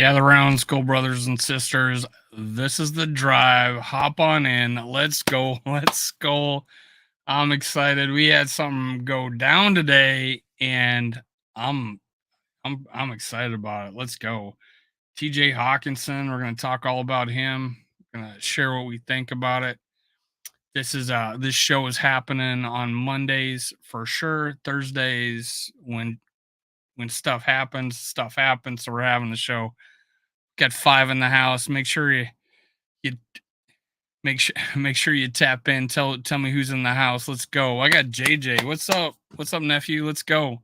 Gather round, school brothers and sisters. This is the drive. Hop on in. Let's go. Let's go. I'm excited. We had something go down today, and I'm I'm excited about it. Let's go. TJ Hockenson. We're gonna talk all about him. We're gonna share what we think about it. This show is happening on Mondays for sure. Thursdays when stuff happens. So we're having the show. Got five in the house. You make sure you tap in. Tell me who's in the house. Let's go. I got JJ. What's up? What's up, nephew? Let's go.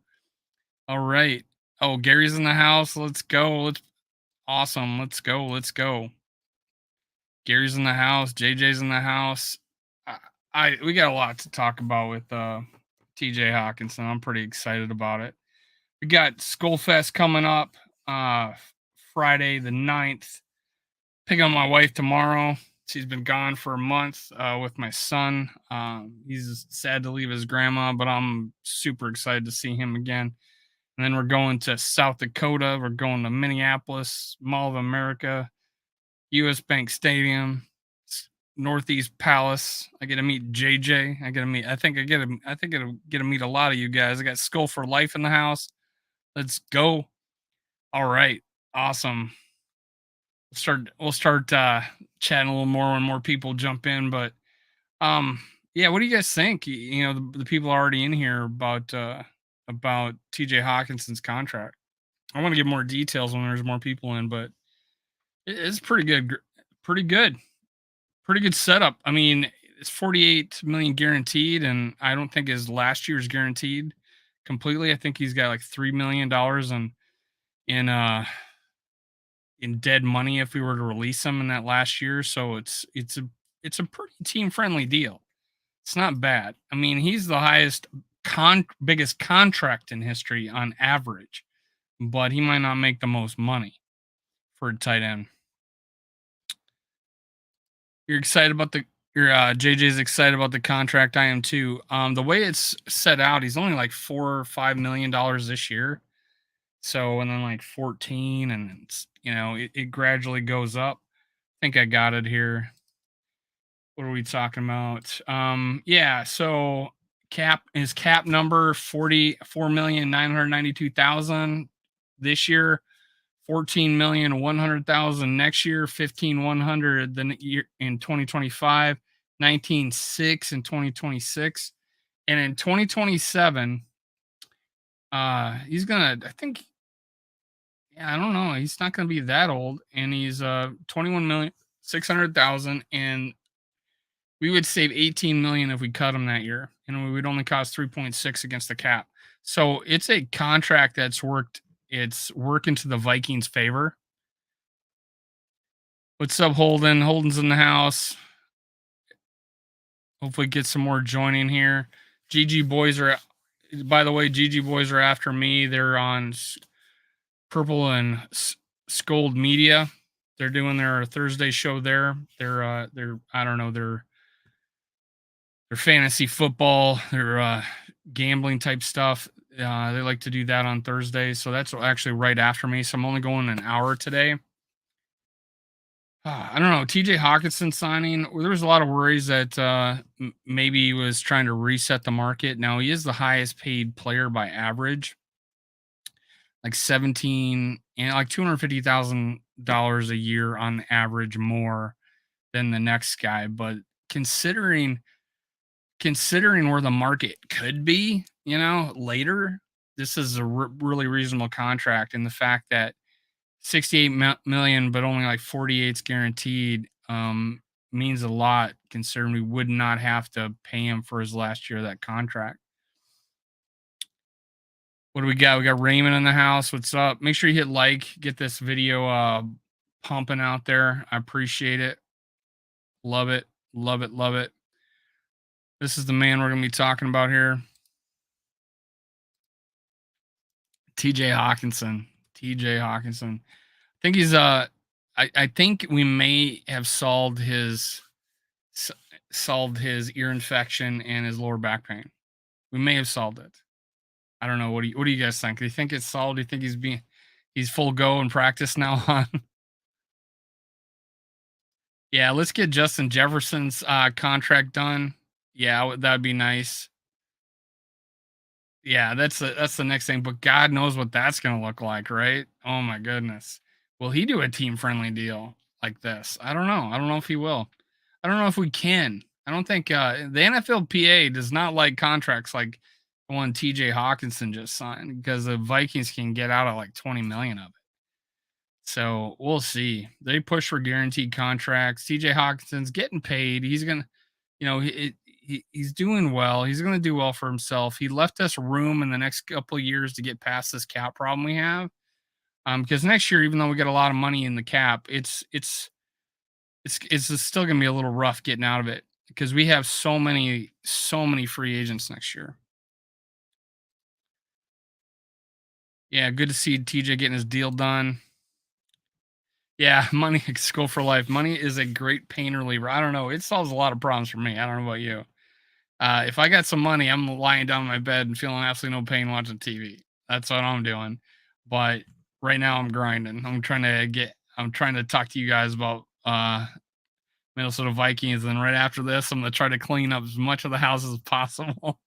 All right. Oh, Gary's in the house. Let's go. Let's awesome. Let's go. Let's go. Gary's in the house. JJ's in the house. We got a lot to talk about with TJ Hockenson. I'm pretty excited about it. We got Skullfest coming up Friday the 9th. Picking up my wife tomorrow. She's been gone for a month with my son. He's sad to leave his grandma, but I'm super excited to see him again. And then we're going to South Dakota. We're going to Minneapolis, Mall of America, US Bank Stadium, Northeast Palace. I get to meet JJ. I think I get to meet a lot of you guys. I got Skull for Life in the house. Let's go. All right. Awesome. We'll start chatting a little more when more people jump in, but yeah, what do you guys think? You know, the people already in here about TJ Hawkinson's contract. I want to give more details when there's more people in, but it's pretty good. Pretty good. Pretty good setup. I mean, it's 48 million guaranteed, and I don't think his last year's guaranteed completely. I think he's got like $3 million in in dead money if we were to release him in that last year. So it's a pretty team friendly deal. It's not bad. I mean, he's the biggest contract in history on average, but he might not make the most money for a tight end. You're excited about JJ's excited about the contract. I am too. The way it's set out, he's only like $4 or $5 million this year. So, and then like 14, and it's, it gradually goes up. I think I got it here. What are we talking about? Yeah. So his cap number 44,992,000 this year, 14,100,000 next year, 15,100 the year in 2025, 19,600 in 2026, and in 2027, he's gonna. I think. Yeah, I don't know. He's not gonna be that old, and he's 21,600,000, and we would save 18 million if we cut him that year, and we would only cost 3.6 against the cap. So it's a contract that's worked. It's working to the Vikings' favor. What's up, Holden? Holden's in the house. Hopefully, get some more joining here. GG boys are. By the way, GG boys are after me. They're on Purple and Scold Media. They're doing their Thursday show there. They're I don't know, they're fantasy football, they're gambling type stuff. They like to do that on Thursdays. So that's actually right after me. So I'm only going an hour today. I don't know. TJ Hockenson signing, there was a lot of worries that maybe he was trying to reset the market. Now, he is the highest paid player by average, like 17 and like $250,000 a year on average more than the next guy. But considering where the market could be, later, this is a really reasonable contract. And the fact that 68 million, but only like 48's guaranteed, means a lot, considering we would not have to pay him for his last year of that contract. What do we got? We got Raymond in the house. What's up? Make sure you hit like, get this video pumping out there. I appreciate it. Love it. Love it. Love it. This is the man we're going to be talking about here. TJ Hockenson. TJ Hockenson. I think he's I think we may have solved his ear infection and his lower back pain. We may have solved it. I don't know. What do you guys think? Do you think it's solved? Do you think He's full go in practice now on. Yeah, let's get Justin Jefferson's contract done. Yeah, that'd be nice. Yeah, that's the next thing, but God knows what that's gonna look like, right? Oh my goodness. Will he do a team friendly deal like this? I don't know. I don't know if he will. I don't know if we can. I don't think the NFLPA does not like contracts like the one TJ Hawkinson just signed because the Vikings can get out of like 20 million of it. So we'll see. They push for guaranteed contracts. TJ Hawkinson's getting paid. He's gonna, he's doing well. He's gonna do well for himself. He left us room in the next couple of years to get past this cap problem we have. Because next year, even though we got a lot of money in the cap, it's still gonna be a little rough getting out of it because we have so many free agents next year. Yeah, good to see TJ getting his deal done. Yeah, money school for life. Money is a great pain reliever. I don't know. It solves a lot of problems for me. I don't know about you. If I got some money, I'm lying down in my bed and feeling absolutely no pain watching TV. That's what I'm doing. But right now I'm grinding. I'm trying to talk to you guys about Minnesota Vikings. And right after this, I'm gonna try to clean up as much of the house as possible.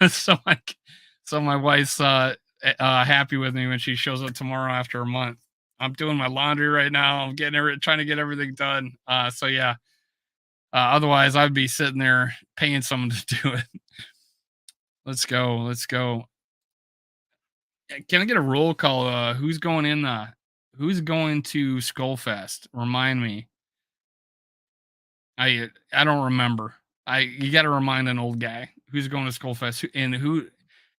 so like so my wife's happy with me when she shows up tomorrow after a month. I'm doing my laundry right now. I'm trying to get everything done. So yeah. Otherwise, I'd be sitting there paying someone to do it. Let's go. Let's go. Can I get a roll call? Who's going to Skullfest? Remind me. I don't remember. I You got to remind an old guy who's going to Skullfest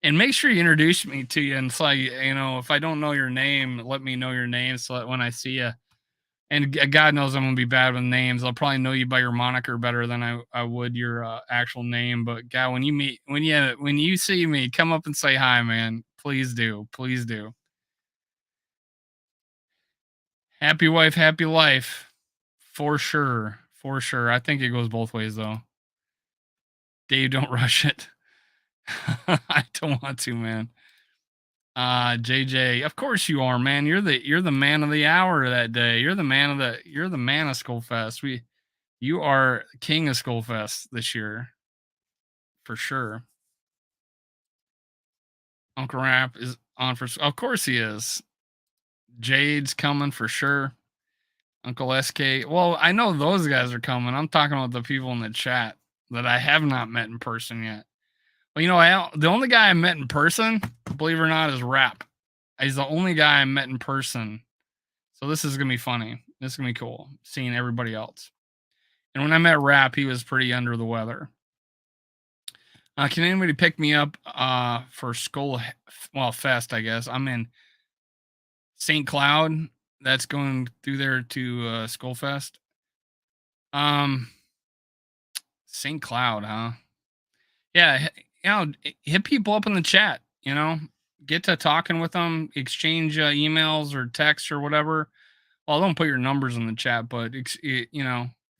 and make sure you introduce me to you. And so if I don't know your name, let me know your name so that when I see you, and God knows I'm gonna be bad with names. I'll probably know you by your moniker better than I would your actual name. But God, when you see me, come up and say hi, man. Please do, please do. Happy wife, happy life, for sure, for sure. I think it goes both ways though. Dave, don't rush it. I don't want to, man. JJ, of course you are, man. You're the man of the hour that day. You're the man of Skullfest. You are king of Skullfest this year for sure. Uncle Rap is on for. Of course he is. Jade's coming for sure. Uncle SK. Well, I know those guys are coming. I'm talking about the people in the chat that I have not met in person yet. Well, the only guy I met in person, believe it or not, is Rap. He's the only guy I met in person. So this is gonna be funny. This is gonna be cool seeing everybody else. And when I met Rap, he was pretty under the weather. Can anybody pick me up for Fest? I guess I'm in St. Cloud. That's going through there to Skullfest. Um, St. Cloud, huh? Yeah, hit people up in the chat. Get to talking with them, exchange emails or texts or whatever. Well, don't put your numbers in the chat, but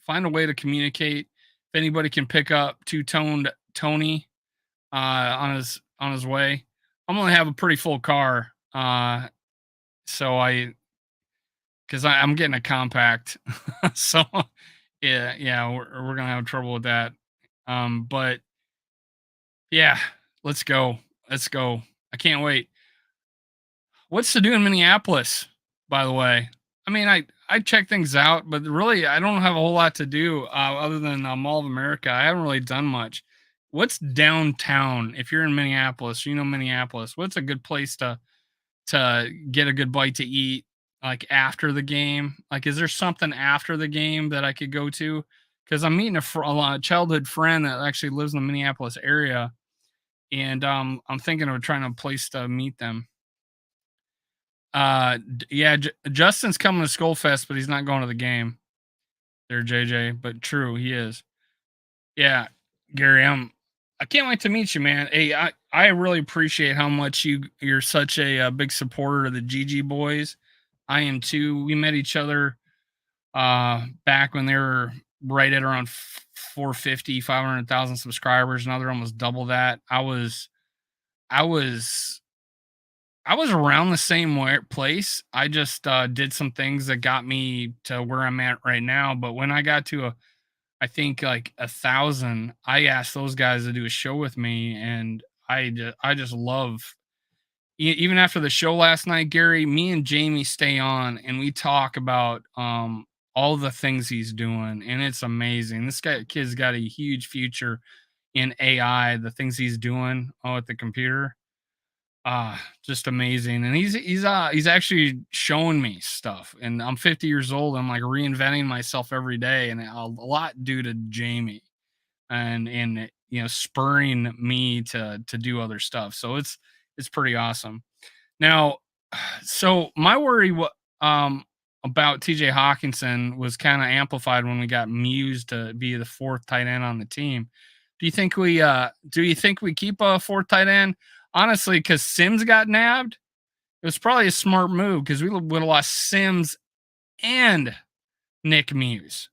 find a way to communicate. If anybody can pick up two-toned Tony on his way, I'm gonna have a pretty full car. So I'm getting a compact, so yeah, we're gonna have trouble with that. But yeah, let's go, let's go. I can't wait. What's to do in Minneapolis, by the way? I mean, I check things out, but really, I don't have a whole lot to do other than Mall of America. I haven't really done much. What's downtown? If you're in Minneapolis, Minneapolis. What's a good place to get a good bite to eat, like after the game? Like, is there something after the game that I could go to? Because I'm meeting a childhood friend that actually lives in the Minneapolis area, and I'm thinking of trying a place to meet them. Yeah, Justin's coming to Skullfest, but he's not going to the game. There, JJ. But true, he is. Yeah, Gary, I can't wait to meet you, man. Hey, I really appreciate how much you're such a big supporter of the GG boys. I am too. We met each other back when they were right at around 450, 500,000 subscribers. Now they're almost double that. I was I was around the same place. I just did some things that got me to where I'm at right now. But when I got to I think like 1,000, I asked those guys to do a show with me, and I just love. Even after the show last night, Gary, me and Jamie stay on and we talk about all the things he's doing, and it's amazing. This kid's got a huge future in AI. The things he's doing at the computer, just amazing. And he's actually showing me stuff. And I'm 50 years old. I'm like reinventing myself every day, and a lot due to Jamie and spurring me to do other stuff. So it's pretty awesome. Now, so my worry about TJ Hockenson was kind of amplified when we got Muse to be the fourth tight end on the team. Do you think we keep a fourth tight end? Honestly, because Sims got nabbed, it was probably a smart move because we would have lost Sims and Nick Muse.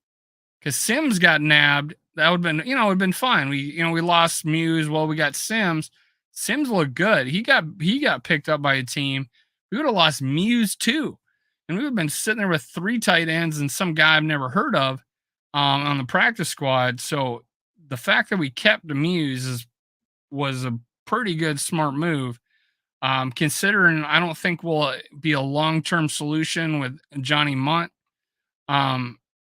Because Sims got nabbed, that would have been, it would have been fine. We lost Muse, well, we got Sims. Sims looked good. He got picked up by a team. We would have lost Muse too. And we would have been sitting there with three tight ends and some guy I've never heard of on the practice squad. So the fact that we kept the Muse was a pretty good, smart move. Considering I don't think we'll be a long-term solution with Johnny Munt.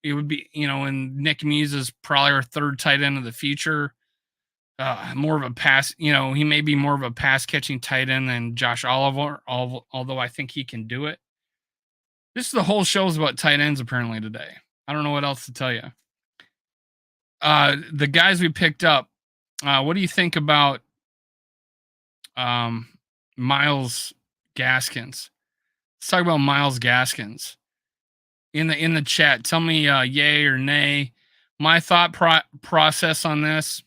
It would be, and Nick Muse is probably our third tight end of the future. More of a pass, he may be more of a pass catching tight end than Josh Oliver, although I think he can do it. This is the whole show's about tight ends apparently today. I don't know what else to tell you. The guys we picked up, what do you think about Miles Gaskins? Let's talk about Miles Gaskins. In the chat, tell me yay or nay. My thought process on this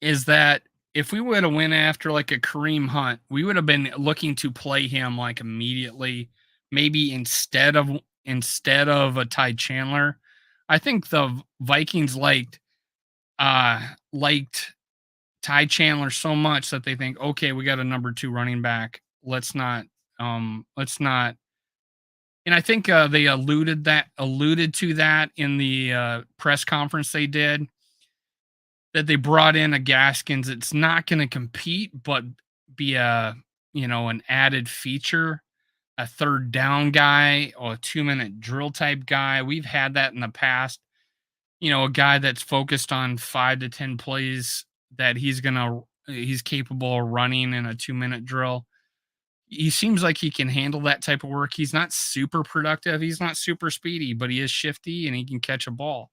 is that if we would have went after like a Kareem Hunt, we would have been looking to play him like immediately, maybe instead of a Ty Chandler. I think the Vikings liked Ty Chandler so much that they think, okay, we got a number 2 running back. Let's not. And I think they alluded to that in the press conference they did, that they brought in a Gaskins. It's not going to compete, but be an added feature, a third down guy or a 2-minute drill type guy. We've had that in the past. A guy that's focused on 5 to 10 plays that he's capable of running in a 2-minute drill. He seems like he can handle that type of work. He's not super productive. He's not super speedy, but he is shifty and he can catch a ball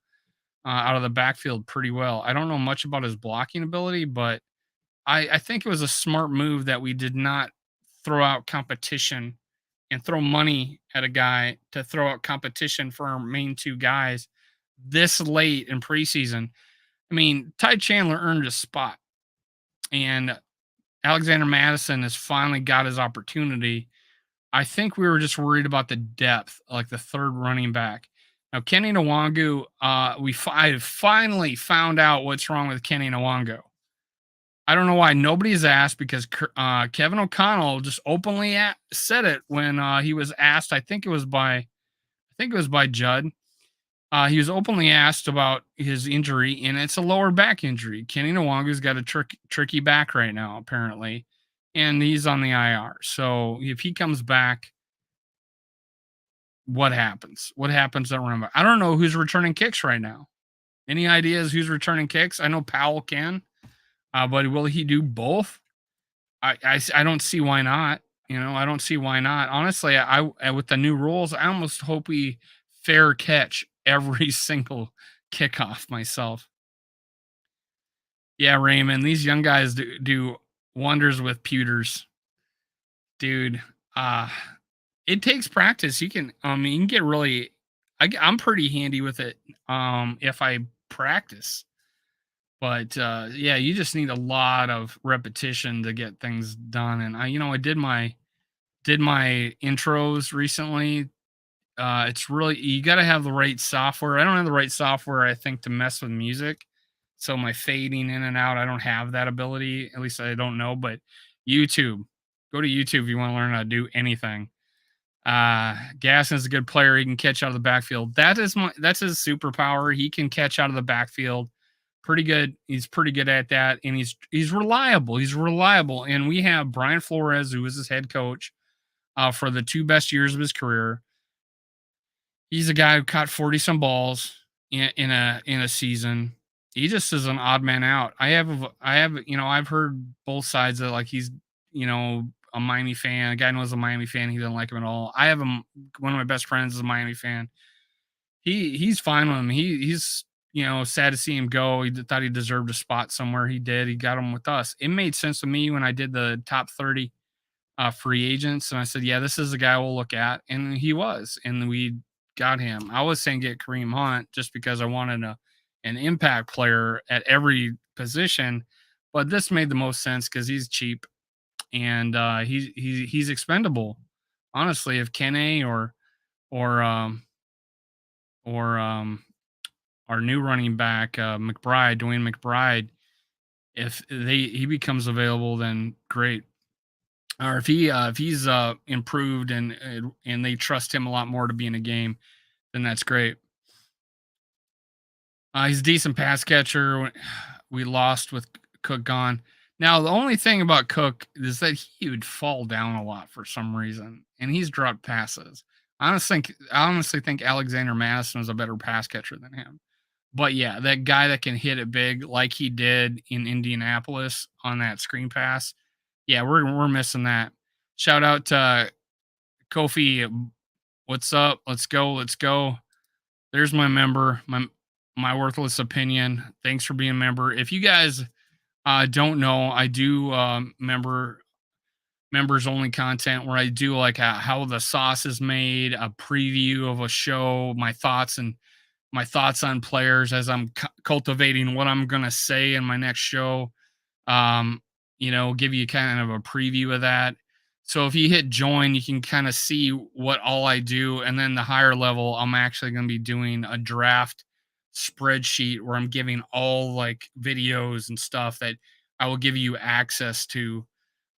out of the backfield pretty well. I don't know much about his blocking ability, but I think it was a smart move that we did not throw out competition and throw money at a guy to throw out competition for our main 2 guys this late in preseason. I mean, Ty Chandler earned a spot, and Alexander Madison has finally got his opportunity. I think we were just worried about the depth, like the third running back. Now, Kenny Nwangu, I finally found out what's wrong with Kenny Nwangu. I don't know why nobody's asked, because Kevin O'Connell just openly said it when he was asked. I think it was by Judd. He was openly asked about his injury, and it's a lower back injury. Kenny Nwangu's got a tricky back right now, apparently, and he's on the IR. So if he comes back, what happens? What happens at running back? I don't know who's returning kicks right now. Any ideas who's returning kicks? I know Powell can, but will he do both? I don't see why not. I don't see why not. Honestly, I with the new rules, I almost hope we fair catch every single kickoff myself. Yeah, Raymond, these young guys do wonders with pewters. Dude, it takes practice. You can get really I'm pretty handy with it if I practice. But yeah, you just need a lot of repetition to get things done. And I did my intros recently. It's really, you got to have the right software. I don't have the right software, I think, to mess with music. So my fading in and out, I don't have that ability. At least I don't know. But YouTube, Go to YouTube if you want to learn how to do anything. Gasson is a good player. He can catch out of the backfield. That's his superpower. He can catch out of the backfield. Pretty good. He's pretty good at that, and he's reliable. He's reliable. And we have Brian Flores, who was his head coach for the 2 best years of his career. He's a guy who caught 40 some balls in a season. He just is an odd man out. I've heard both sides of, like, he's, a Miami fan. A guy knows a Miami fan. He doesn't like him at all. I have him. One of my best friends is a Miami fan. He's fine with him. He's sad to see him go. He thought he deserved a spot somewhere. He did. He got him with us. It made sense to me when I did the top 30 free agents, and I said, yeah, this is the guy we'll look at, and he was, and we got him. I was saying get Kareem Hunt just because I wanted an impact player at every position, but this made the most sense because he's cheap and he's expendable. Honestly, if Kenne or um or our new running back Dwayne McBride, if he becomes available, then great. Or if he's improved and they trust him a lot more to be in a game, then that's great. He's a decent pass catcher. We lost with Cook gone. Now the only thing about Cook is that he would fall down a lot for some reason, and he's dropped passes. I honestly think Alexander Madison is a better pass catcher than him. But yeah, that guy that can hit it big like he did in Indianapolis on that screen pass. Yeah, we're missing that. Shout out to Kofi. What's up? Let's go. Let's go. There's my member. My worthless opinion. Thanks for being a member. If you guys don't know, I do members only content where I do like how the sauce is made, a preview of a show, my thoughts on players as I'm cultivating what I'm gonna say in my next show. Give you kind of a preview of that. So if you hit join, you can kind of see what all I do. And then the higher level, I'm actually going to be doing a draft spreadsheet where I'm giving all like videos and stuff that I will give you access to,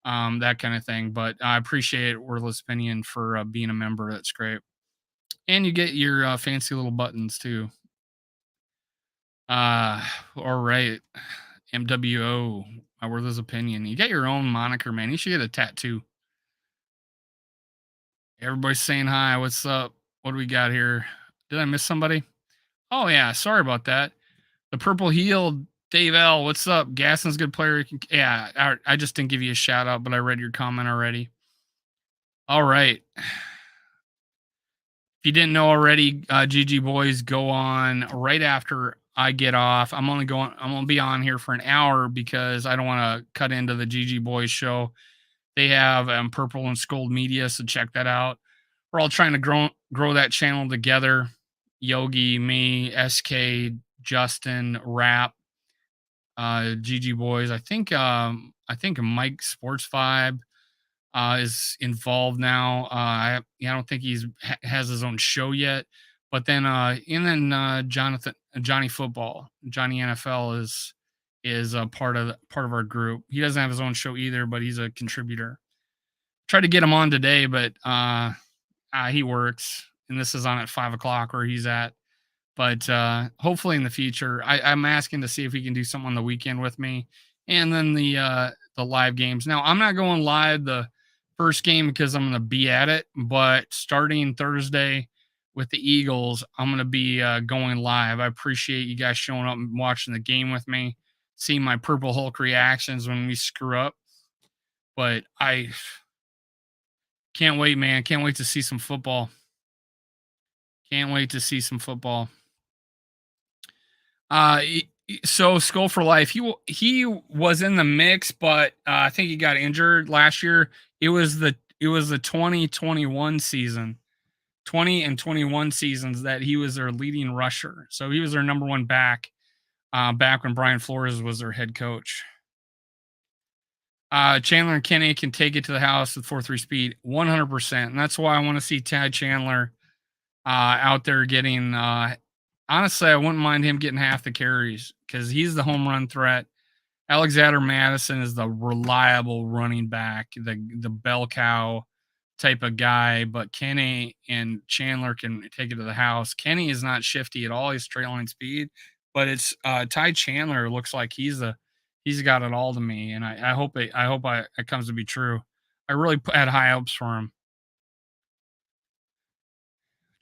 that kind of thing. But I appreciate Worthless Opinion for being a member. That's great. And you get your fancy little buttons too. All right. MWO, my Worthless Opinion. You got your own moniker, man. You should get a tattoo. Everybody's saying hi. What's up? What do we got here? Did I miss somebody? Oh yeah, sorry about that. The purple heel, Dave L. What's up? Gasson's a good player. Yeah, I just didn't give you a shout out, but I read your comment already. All right. If you didn't know already, GG boys go on right after I get off. I'm gonna be on here for an hour because I don't want to cut into the GG boys show. They have Purple and Scold Media, so check that out. We're all trying to grow that channel together. Yogi, me, SK, Justin, Rap, GG Boys. I think Mike Sports Vibe is involved now. I don't think has his own show yet. But then Johnny Football, Johnny NFL is a part of our group. He doesn't have his own show either, but he's a contributor. Tried to get him on today, but he works, and this is on at 5:00 where he's at. But hopefully in the future, I'm asking to see if he can do something on the weekend with me, and then the live games. Now I'm not going live the first game because I'm going to be at it, but starting Thursday with the Eagles, I'm going to be going live. I appreciate you guys showing up and watching the game with me, seeing my Purple Hulk reactions when we screw up. But I can't wait, man. Can't wait to see some football. Can't wait to see some football. So Skull for Life, he was in the mix, but I think he got injured last year. It was the 2021 season, 20 and 21 seasons that he was their leading rusher. So he was their number one back when Brian Flores was their head coach. Chandler and Kenny can take it to the house with 4.3 speed, 100%. And that's why I want to see Tad Chandler out there getting. Honestly, I wouldn't mind him getting half the carries because he's the home run threat Alexander Madison is the reliable running back, the bell cow type of guy, but Kenny and Chandler can take it to the house. Kenny is not shifty at all. He's straight line speed, but it's Ty Chandler looks like he's got it all to me, and I hope it comes to be true. I really had high hopes for him.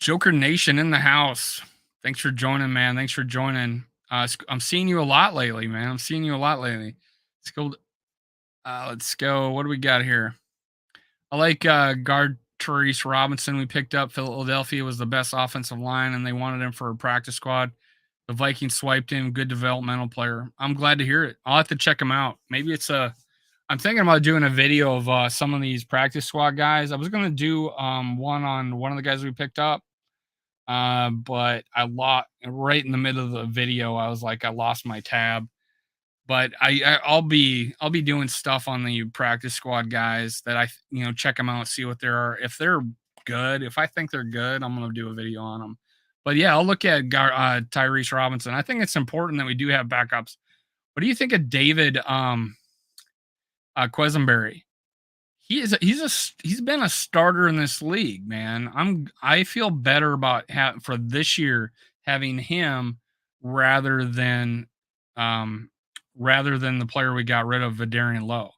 Joker Nation in the house. Thanks for joining, man. Thanks for joining. I'm seeing you a lot lately, man. I'm seeing you a lot lately. Let's go. Let's go. What do we got here? I like guard Therese Robinson. We picked up Philadelphia was the best offensive line, and they wanted him for a practice squad. The Vikings swiped him. Good developmental player. I'm glad to hear it. I'll have to check him out. Maybe it's a. I'm thinking about doing a video of some of these practice squad guys. I was going to do one on one of the guys we picked up, but I lost right in the middle of the video. I was like, I lost my tab. But I'll be doing stuff on the practice squad guys that check them out, see what they are. If they're good, if I think they're good, I'm gonna do a video on them. But yeah, I'll look at Tyrese Robinson. I think it's important that we do have backups. What do you think of David Quisenberry? He's been a starter in this league, man. I feel better about for this year having him rather than um rather than the player we got rid of, Vidarian Lowe.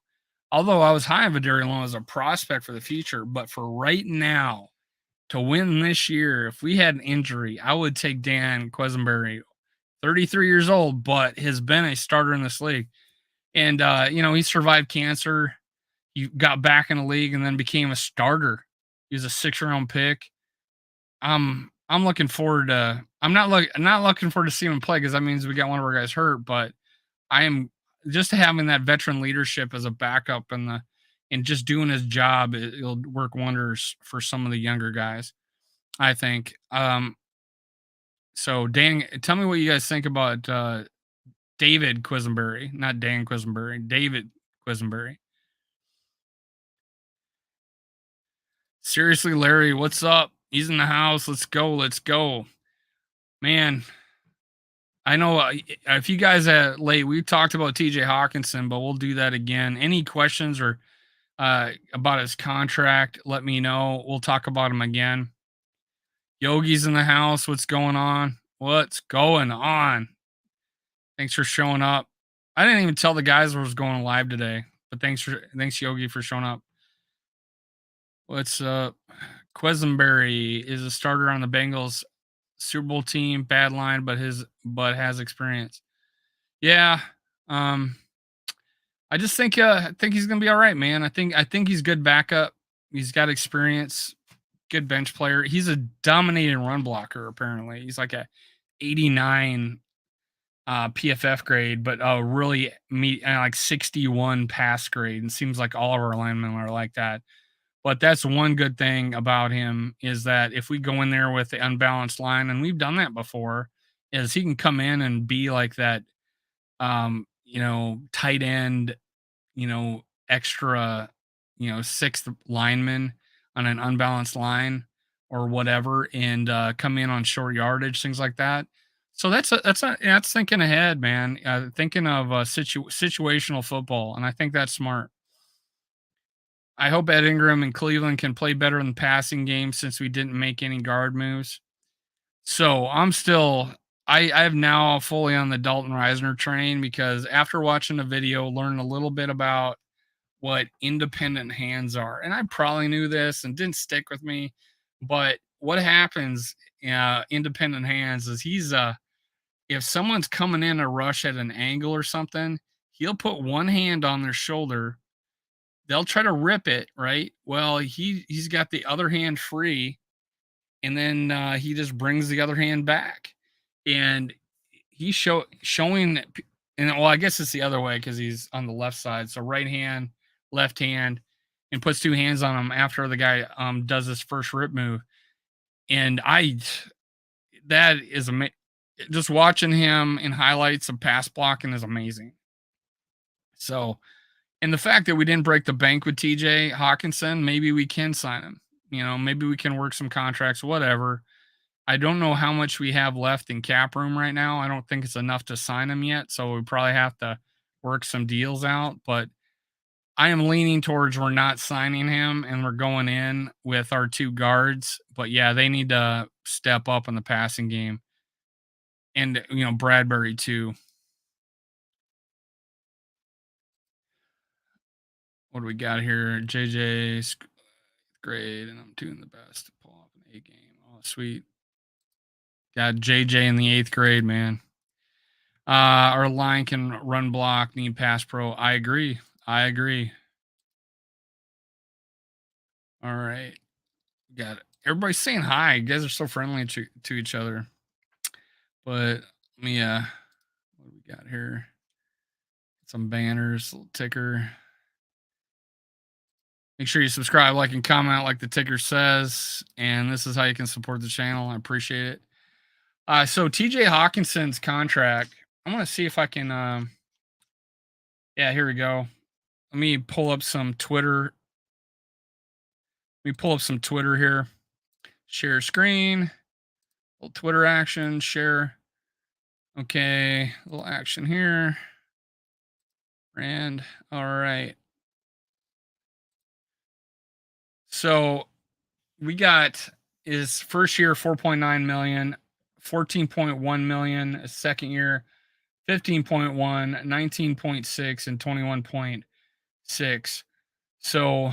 Although I was high on Vidarian Lowe as a prospect for the future, but for right now to win this year, if we had an injury, I would take Dan Quisenberry, 33 years old, but has been a starter in this league. And he survived cancer. He got back in the league and then became a starter. He was a 6th-round pick. I'm looking forward to. I'm not looking forward to seeing him play because that means we got one of our guys hurt. But I am just having that veteran leadership as a backup and just doing his job. It'll work wonders for some of the younger guys, I think. So Dan, tell me what you guys think about David Quisenberry, not Dan Quisenberry, David Quisenberry. Seriously, Larry, what's up? He's in the house. Let's go. Let's go. Man, I know if you guys late, we talked about TJ Hockenson, but we'll do that again. Any questions or about his contract, let me know. We'll talk about him again. Yogi's in the house. What's going on? What's going on? Thanks for showing up. I didn't even tell the guys I was going live today, but thanks Yogi for showing up. What's up? Quisenberry is a starter on the Bengals Super Bowl team. Bad line, but has experience. Yeah. I just think he's gonna be all right, man. I think he's good backup. He's got experience, good bench player. He's a dominating run blocker. Apparently, he's like a 89 PFF grade, but really like 61 pass grade. And seems like all of our linemen are like that. But that's one good thing about him is that if we go in there with the unbalanced line, and we've done that before, is he can come in and be like that, tight end, extra, 6th lineman on an unbalanced line or whatever, and come in on short yardage, things like that. So that's thinking ahead, man. Thinking of situational football, and I think that's smart. I hope Ed Ingram and Cleveland can play better in the passing game since we didn't make any guard moves. So I have now fully on the Dalton Reisner train because after watching the video, learned a little bit about what independent hands are. And I probably knew this and didn't stick with me. But what happens independent hands is if someone's coming in a rush at an angle or something, he'll put one hand on their shoulder. They'll try to rip it, right? Well, he's got the other hand free, and then he just brings the other hand back, and he's showing. And well, I guess it's the other way because he's on the left side. So right hand, left hand, and puts two hands on him after the guy does his first rip move. And that is amazing. Just watching him in highlights of pass blocking is amazing. So. And the fact that we didn't break the bank with TJ Hockenson, maybe we can sign him. Maybe we can work some contracts, whatever. I don't know how much we have left in cap room right now. I don't think it's enough to sign him yet. So we probably have to work some deals out, but I am leaning towards we're not signing him and we're going in with our 2 guards. But yeah, they need to step up in the passing game. And Bradbury too. What do we got here? JJ grade, and I'm doing the best to pull off an A game. Oh, sweet. Got JJ in the 8th grade, man. Our line can run block, need pass pro. I agree. I agree. All right. Got it. Everybody's saying hi. You guys are so friendly to each other. But let me what do we got here? Some banners, little ticker. Make sure you subscribe, like, and comment like the ticker says. And this is how you can support the channel. I appreciate it. So TJ Hockenson's contract. I'm gonna see if I can yeah, here we go. Let me pull up some Twitter. Let me pull up some Twitter here. Share screen. Little Twitter action. Share. Okay, little action here. And all right. So we got his first year 4.9 million, 14.1 million, second year 15.1, 19.6, and 21.6. So,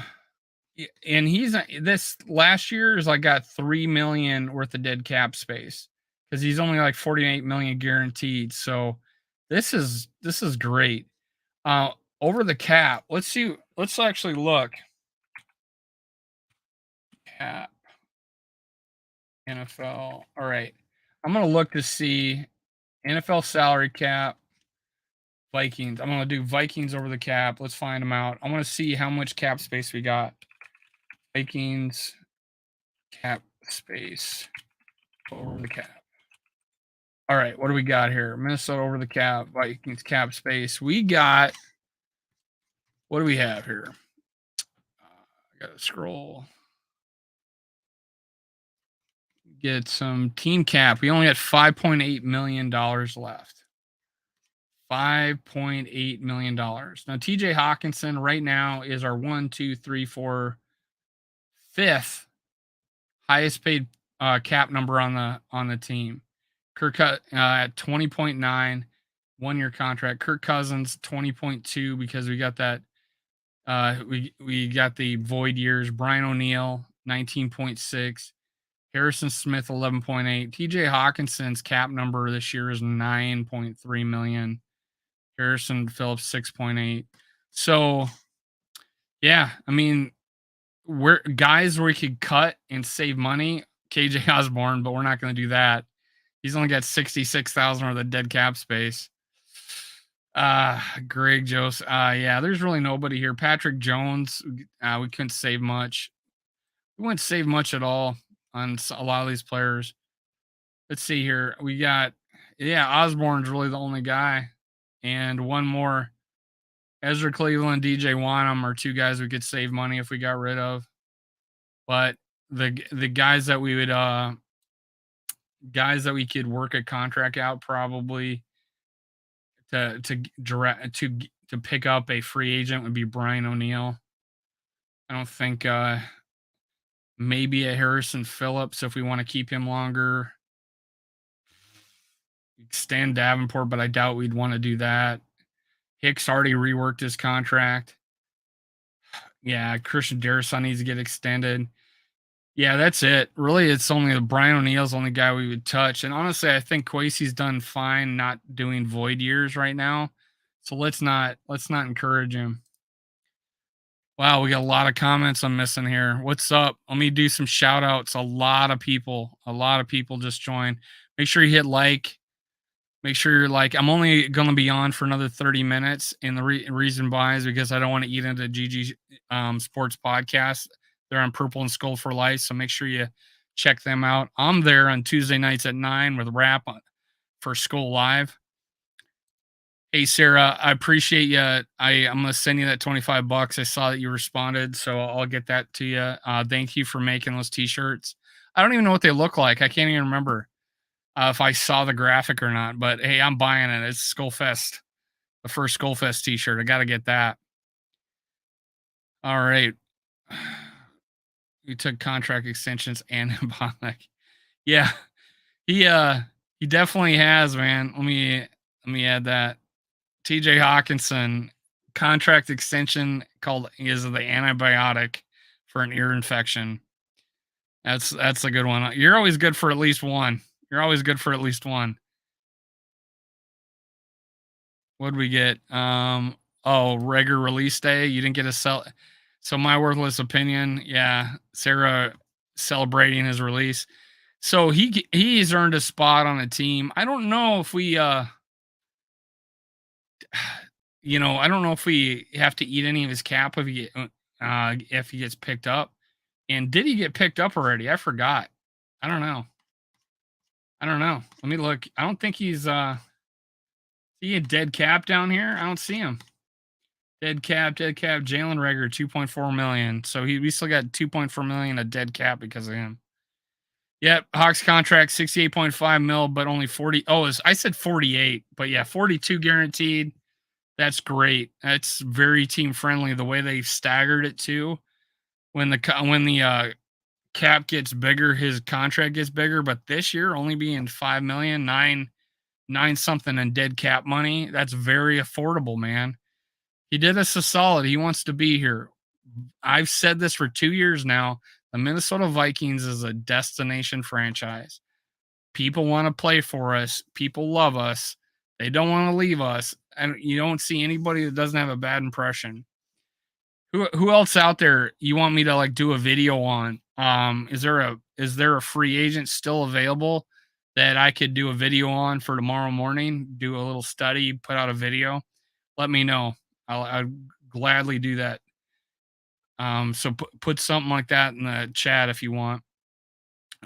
and he's this last year is like got 3 million worth of dead cap space because he's only like 48 million guaranteed. So this is great. Over the cap, let's see. Let's actually look. Cap NFL. All right. I'm going to look to see NFL salary cap Vikings. I'm going to do Vikings over the cap. Let's find them out. I want to see how much cap space we got. Vikings cap space over the cap. All right. What do we got here? Minnesota over the cap. Vikings cap space. We got, what do we have here? I got to scroll. Get some team cap. We only had $5.8 million left. $5.8 million. Now, TJ Hockenson right now is our 1, 2, 3, 4, 5th highest paid cap number on the team. Kirk at 20.9, 1-year contract. Kirk Cousins 20.2 because we got that we got the void years. Brian O'Neill 19.6. Harrison Smith 11.8. TJ Hawkinson's cap number this year is 9.3 million. Harrison Phillips 6.8. So yeah, I mean, we're guys where we could cut and save money. KJ Osborne, but we're not going to do that. He's only got 66,000 worth of dead cap space. Greg Jose. Yeah, there's really nobody here. Patrick Jones. We couldn't save much. We wouldn't save much at all on a lot of these players. Let's see here. We got, yeah, Osborne's really the only guy. And one more. Ezra Cleveland, DJ Wanham are 2 guys we could save money if we got rid of. But the guys that we would guys that we could work a contract out probably to pick up a free agent would be Brian O'Neill. I don't think maybe a Harrison Phillips if we want to keep him longer. Extend Davenport, but I doubt we'd want to do that. Hicks already reworked his contract. Yeah, Christian Darrisaw needs to get extended. Yeah, that's it. Really, it's only the Brian O'Neill's the only guy we would touch. And honestly, I think Kwesi's done fine not doing void years right now. So let's not encourage him. Wow, we got a lot of comments I'm missing here. What's up? Let me do some shout outs. A lot of people just joined. Make sure you hit like. Make sure you're like, I'm only going to be on for another 30 minutes. And the reason why is because I don't want to eat into GG Sports Podcast. They're on Purple and Skull for Life. So make sure you check them out. I'm there on Tuesday nights at 9 with Rap for Skull Live. Hey, Sarah, I appreciate you. I'm going to send you that $25. I saw that you responded, so I'll get that to you. Thank you for making those t-shirts. I don't even know what they look like. I can't even remember if I saw the graphic or not, but hey, I'm buying it. It's Skullfest. the first Skullfest t-shirt. I got to get that. All right. You took contract extensions and Bonic. Yeah. He definitely has, man. Let me add that. TJ Hockenson contract extension called is the antibiotic for an ear infection. That's a good one. You're always good for at least one. You're always good for at least one. What'd we get? Regular release day. You didn't get a sell. So my worthless opinion. Yeah, Sarah celebrating his release. So he's earned a spot on a team. I don't know if we I don't know if we have to eat any of his cap if he gets picked up. And did he get picked up already? I forgot. I don't know. Let me look. I don't think he's see a dead cap down here? I don't see him. Dead cap, Jalen Reagor, 2.4 million. So we still got 2.4 million of dead cap because of him. Yep, Hawks contract 68.5 mil, but only 40. Oh, I said 48, but yeah, 42 guaranteed. That's great. That's very team friendly. The way they staggered it too. When the cap gets bigger, his contract gets bigger. But this year, only being 5 million, nine something in dead cap money. That's very affordable, man. He did us a solid. He wants to be here. I've said this for 2 years now. The Minnesota Vikings is a destination franchise. People want to play for us. People love us. They don't want to leave us. And you don't see anybody that doesn't have a bad impression. Who else out there you want me to like do a video on? Is there a free agent still available that I could do a video on for tomorrow morning? Do a little study, put out a video. Let me know. I'd gladly do that. So put something like that in the chat if you want.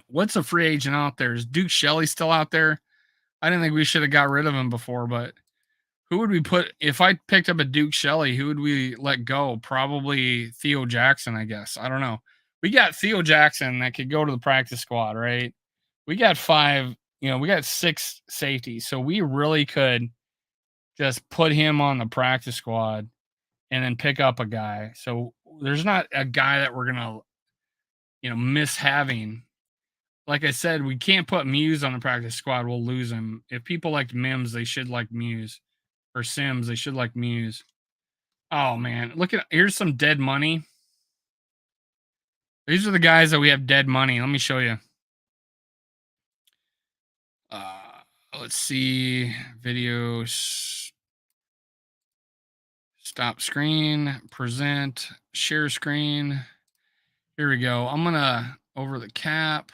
What's a free agent out there? Is Duke Shelley still out there? I didn't think we should have got rid of him before, but who would we put if I picked up a Duke Shelley? Who would we let go? Probably Theo Jackson, I guess. I don't know. We got Theo Jackson that could go to the practice squad, right? We got we got 6 safeties, so we really could just put him on the practice squad and then pick up a guy. So there's not a guy that we're gonna miss having. Like I said, we can't put Muse on the practice squad. We'll lose him. If people liked Mims, they should like Muse. Or Sims, they should like Muse. Oh, man. Here's some dead money. These are the guys that we have dead money. Let me show you. Let's see. Videos. Stop screen. Present. Share screen. Here we go. I'm going to over the cap.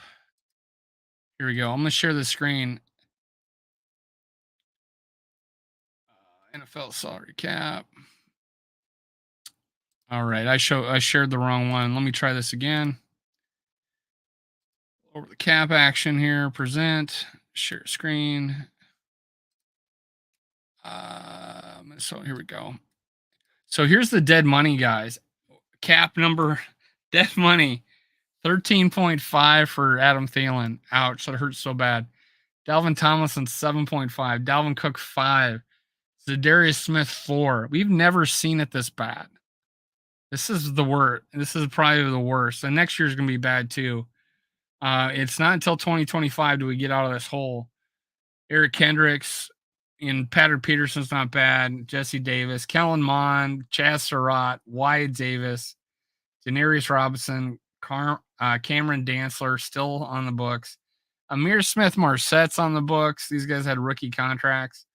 Here we go. I'm going to share the screen. NFL salary cap. All right. I shared the wrong one. Let me try this again. Over the cap action here. Present. Share screen. So here we go. So here's the dead money, guys. Cap number, dead money, 13.5 for Adam Thielen. Ouch, that hurts so bad. Dalvin Tomlinson, 7.5. Dalvin Cook, 5. Zadarius Smith, 4. We've never seen it this bad. This is the worst. This is probably the worst. And next year's going to be bad too. It's not until 2025 do we get out of this hole. Eric Kendricks and Patrick Peterson's not bad. Jesse Davis, Kellen Mond, Chaz Surratt, Wyatt Davis, Denarius Robinson, Cameron Dantzler still on the books. Amir Smith-Marsette's on the books. These guys had rookie contracts.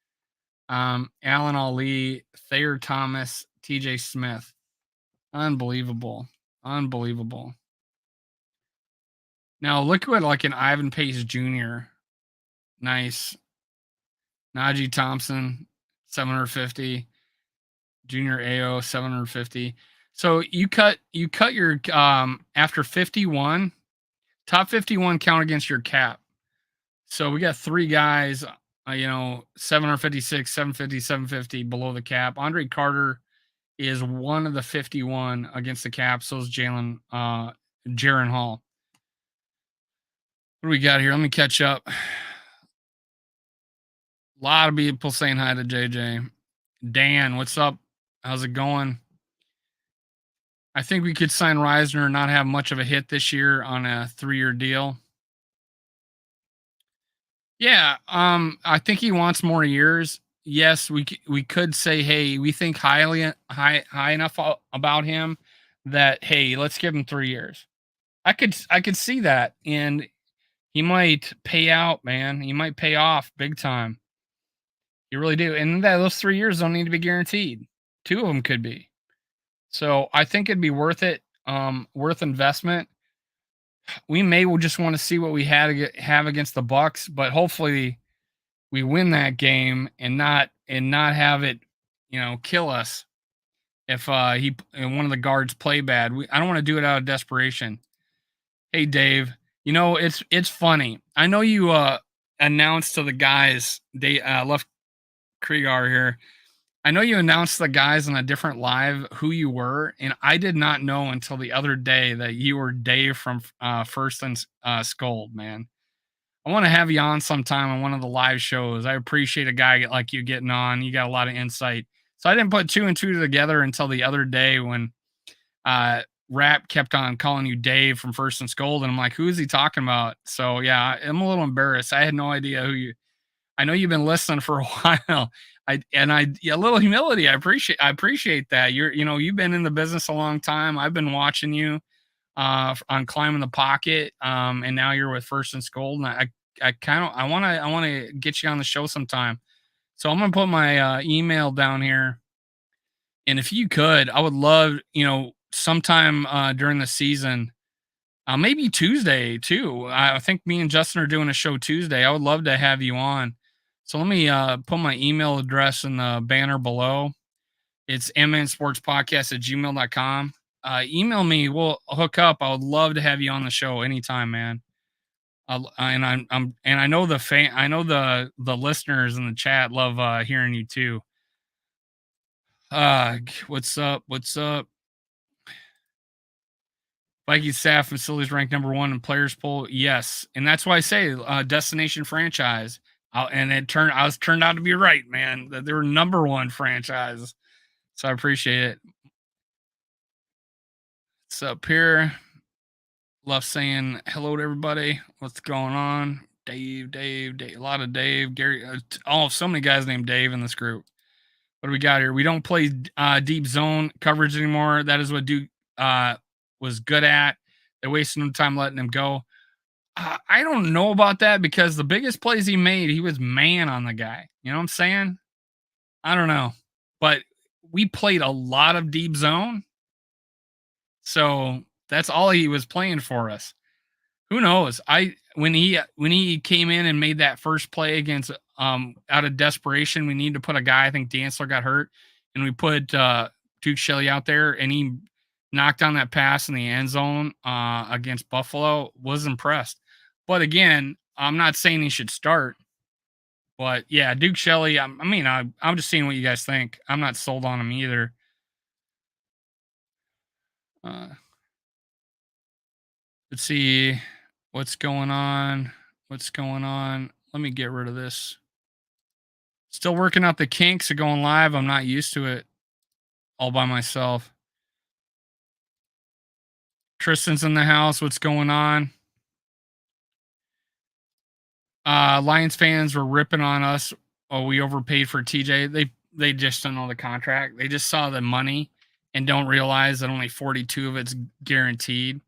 Alan Ali, Thayer Thomas, TJ Smith. Unbelievable. Unbelievable. Now look at like an Ivan Pace Jr. Nice. Najee Thompson, 750. Junior AO, 750. So you cut your after 51, top 51 count against your cap. So we got 3 guys, 756, 750, 750 below the cap. Andre Carter is one of the 51 against the cap. So is Jaron Hall. What do we got here? Let me catch up. A lot of people saying hi to JJ. Dan, what's up? How's it going? I think we could sign Reisner and not have much of a hit this year on a 3-year deal. Yeah, I think he wants more years. Yes, we could say, hey, we think high enough about him that hey, let's give him 3 years. I could see that, and he might pay out, man. He might pay off big time. You really do, and those 3 years don't need to be guaranteed. Two of them could be. So I think it'd be worth it. Worth investment. We may will just want to see what we have against the Bucks, but hopefully we win that game and not have it, kill us if he and one of the guards play bad. I don't want to do it out of desperation. Hey Dave, it's funny. I know you announced to the guys they left Kriegar here. I know you announced the guys on a different live who you were, and I did not know until the other day that you were Dave from First and Scold, man. I want to have you on sometime on one of the live shows. I appreciate a guy like you getting on. You got a lot of insight. So I didn't put two and two together until the other day when Rap kept on calling you Dave from First and Scold, and I'm like, who is he talking about? So yeah, I'm a little embarrassed. I had no idea who you. I know you've been listening for a while. A little humility. I appreciate that. You've been in the business a long time. I've been watching you on climbing the pocket, and now you're with First and Scold, and I want to get you on the show sometime. So I'm gonna put my email down here, and if you could, I would love sometime during the season. Maybe Tuesday too. I think me and Justin are doing a show Tuesday. I would love to have you on. So let me put my email address in the banner below. It's mnsportspodcast@gmail.com. Email me. We'll hook up. I would love to have you on the show anytime, man. And I know I know the listeners in the chat love hearing you too. What's up? What's up? Vikings staff facilities ranked number one in players poll. Yes, and that's why I say destination franchise. And I was turned out to be right, man. That they were number one franchise. So I appreciate it. What's up here? Love saying hello to everybody. What's going on? Dave, a lot of Dave, Gary. So many guys named Dave in this group. What do we got here? We don't play deep zone coverage anymore. That is what Duke was good at. They wasted no time letting him go. I don't know about that because the biggest plays he made, he was man on the guy. You know what I'm saying? I don't know. But we played a lot of deep zone. So that's all he was playing for us. Who knows? When he came in and made that first play against out of desperation, we need to put a guy. I think Dantzler got hurt, and we put Duke Shelley out there, and he knocked down that pass in the end zone against Buffalo. Was impressed, but again, I'm not saying he should start. But yeah, Duke Shelley. I'm just seeing what you guys think. I'm not sold on him either. Let's see what's going on. What's going on? Let me get rid of this. Still working out the kinks of going live. I'm not used to it all by myself. Tristan's in the house. What's going on? Lions fans were ripping on us. Oh, we overpaid for TJ. They just don't know the contract. They just saw the money and don't realize that only 42 of it's guaranteed.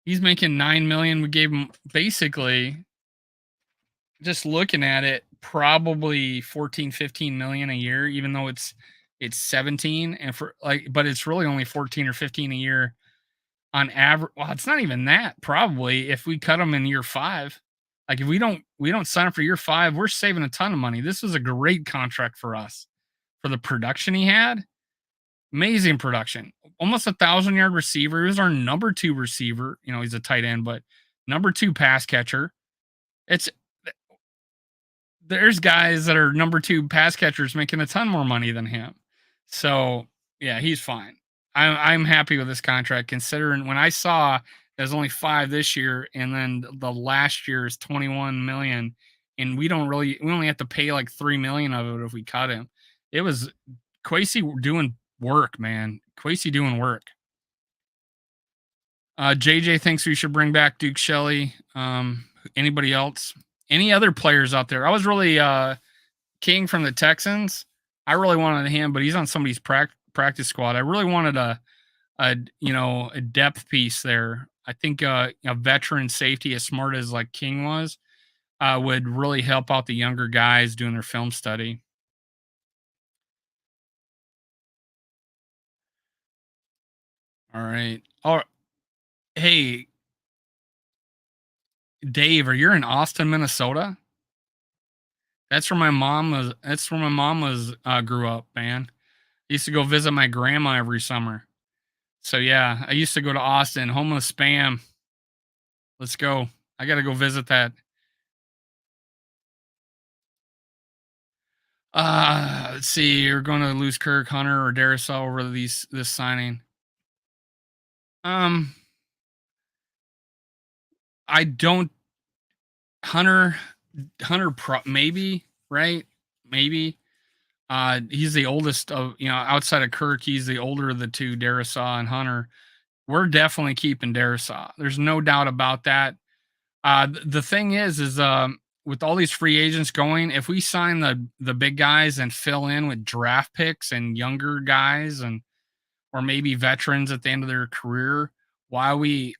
He's making $9 million. We gave him basically, just looking at it, probably 14, 15 million a year, even though it's 17 and but it's really only 14 or 15 a year on average. Well, it's not even that probably if we cut him in year 5. Like if we don't sign him for year 5, we're saving a ton of money. This was a great contract for us for the production he had. Amazing production. Almost 1,000-yard receiver. He was our number 2 receiver. He's a tight end, but number 2 pass catcher. There's guys that are number 2 pass catchers making a ton more money than him. So yeah, he's fine. I'm happy with this contract considering when I saw there's only 5 this year and then the last year is 21 million and we only have to pay like 3 million of it if we cut him. It was Quasey doing work, man. Quasey doing work. JJ thinks we should bring back Duke Shelley. Anybody else? Any other players out there? I was really King from the Texans. I really wanted him, but he's on somebody's practice squad. I really wanted a depth piece there. I think a veteran safety, as smart as like King was, would really help out the younger guys doing their film study. All right. Oh, hey, Dave, are you in Austin, Minnesota? That's where my mom was grew up, man. I used to go visit my grandma every summer. So yeah, I used to go to Austin, home of spam. Let's go. I got to go visit that. Let's see. You're going to lose Kirk, Hunter, or Darisaw over this signing. Um, I don't Hunter maybe, right? Maybe. He's the oldest of, outside of Kirk, he's the older of the two, Darisaw and Hunter. We're definitely keeping Darisaw. There's no doubt about that. The thing is with all these free agents going, if we sign the big guys and fill in with draft picks and younger guys and or maybe veterans at the end of their career, why we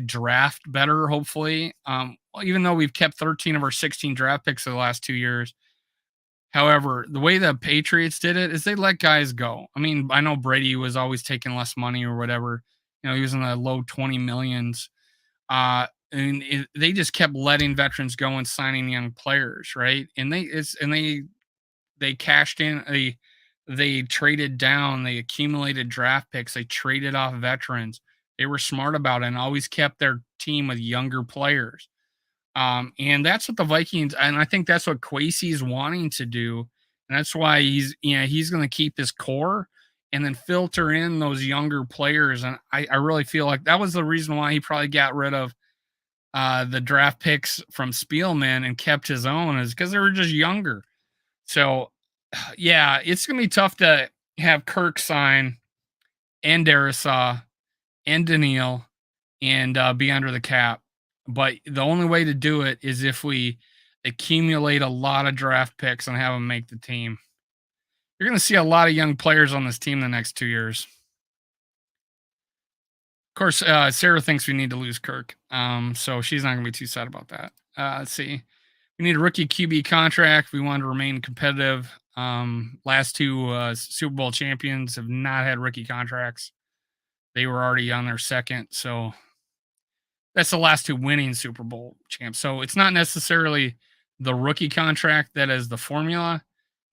draft better, hopefully. Well, even though we've kept 13 of our 16 draft picks for the last 2 years. However, the way the Patriots did it is they let guys go. I mean, I know Brady was always taking less money or whatever. He was in the low 20 millions. They just kept letting veterans go and signing young players, right? And they cashed in. They traded down. They accumulated draft picks. They traded off veterans. They were smart about it and always kept their team with younger players. And that's what the Vikings, and I think that's what Quasey's wanting to do. And that's why he's going to keep his core and then filter in those younger players. And I really feel like that was the reason why he probably got rid of the draft picks from Spielman and kept his own, is because they were just younger. So, yeah, it's going to be tough to have Kirk sign and Darisaw and Daniil and be under the cap. But the only way to do it is if we accumulate a lot of draft picks and have them make the team. You're going to see a lot of young players on this team the next 2 years. Of course, Sarah thinks we need to lose Kirk, so she's not going to be too sad about that. Let's see. We need a rookie QB contract. We want to remain competitive. Last two Super Bowl champions have not had rookie contracts. They were already on their second, so that's the last two winning Super Bowl champs. So it's not necessarily the rookie contract that is the formula.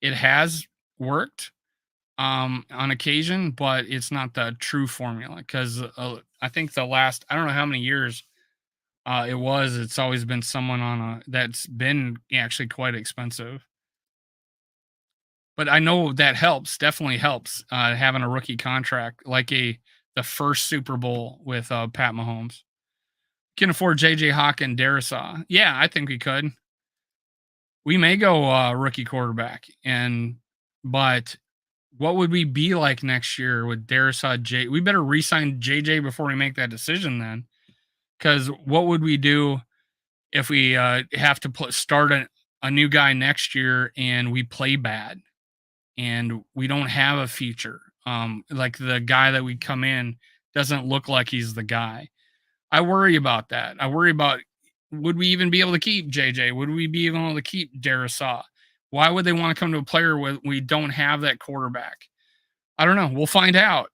It has worked on occasion, but it's not the true formula because I think I don't know how many years it's always been someone on that's been actually quite expensive. But I know that definitely helps having a rookie contract like the first Super Bowl with Pat Mahomes. Can afford JJ Hawk and Darisaw. Yeah, I think we could. We may go rookie quarterback, but what would we be like next year with Darisaw? We better re-sign JJ before we make that decision then, because what would we do if we have to start a new guy next year and we play bad and we don't have a future? Like the guy that we come in doesn't look like he's the guy. I worry about that. I worry about, would we even be able to keep JJ? Would we be able to keep Darisaw? Why would they want to come to a player when we don't have that quarterback? I don't know. We'll find out.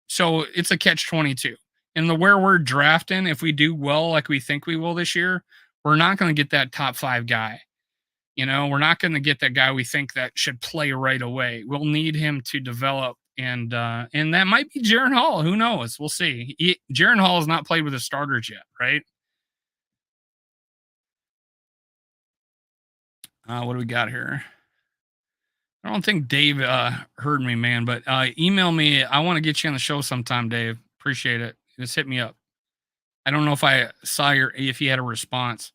So it's a catch-22. And where we're drafting, if we do well like we think we will this year, we're not going to get that top 5 guy. We're not going to get that guy we think that should play right away. We'll need him to develop, and that might be Jaren Hall. Who knows? We'll see. Jaren Hall has not played with the starters yet, right? What do we got here? I don't think Dave heard me, man, but email me. I want to get you on the show sometime, Dave. Appreciate it. Just hit me up. I don't know if I saw if you had a response.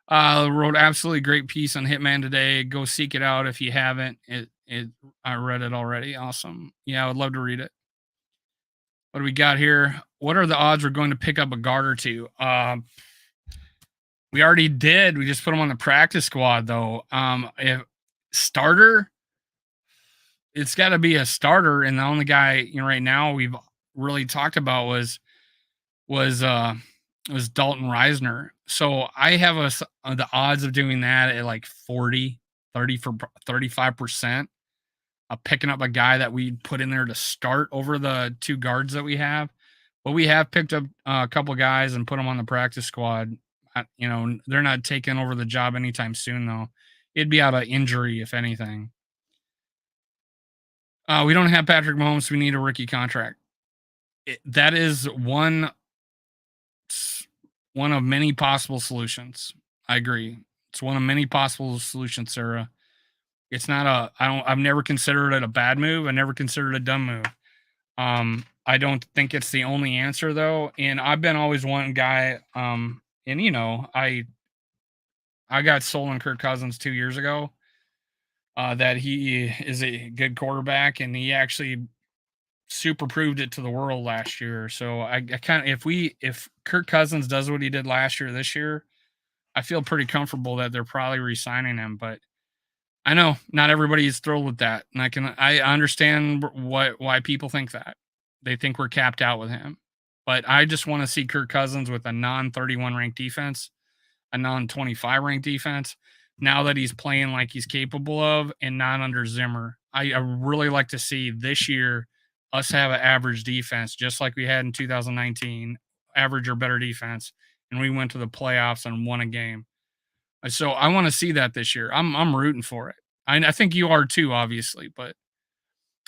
Wrote absolutely great piece on Hitman today. Go seek it out if you haven't. It I read it already. Awesome. Yeah, I would love to read it. What do we got here? What are the odds we're going to pick up a guard or two? We already did. We just put him on the practice squad though. If starter, it's got to be a starter, and the only guy right now we've really talked about was uh was Dalton Reisner. So I have the odds of doing that at like 30 for 35%. Of picking up a guy that we put in there to start over the two guards that we have. But we have picked up a couple guys and put them on the practice squad. They're not taking over the job anytime soon, though. It'd be out of injury, if anything. We don't have Patrick Mahomes. So we need a rookie contract. That is one of many possible solutions. I agree. It's one of many possible solutions, Sarah. It's not I've never considered it a bad move. I never considered it a dumb move. I don't think it's the only answer though. And I've been always one guy. And I got sold on Kirk Cousins 2 years ago. That he is a good quarterback, and he actually super proved it to the world last year. So I kind of if Kirk Cousins does what he did last year, this year, I feel pretty comfortable that they're probably re-signing him. But I know not everybody is thrilled with that, and I understand why people think that. They think we're capped out with him. But I just want to see Kirk Cousins with a non-31 ranked defense, a non-25 ranked defense, now that he's playing like he's capable of and not under Zimmer. I really like to see this year us have an average defense just like we had in 2019, average or better defense, and we went to the playoffs and won a game. So I want to see that this year. I'm rooting for it. I think you are too, obviously. But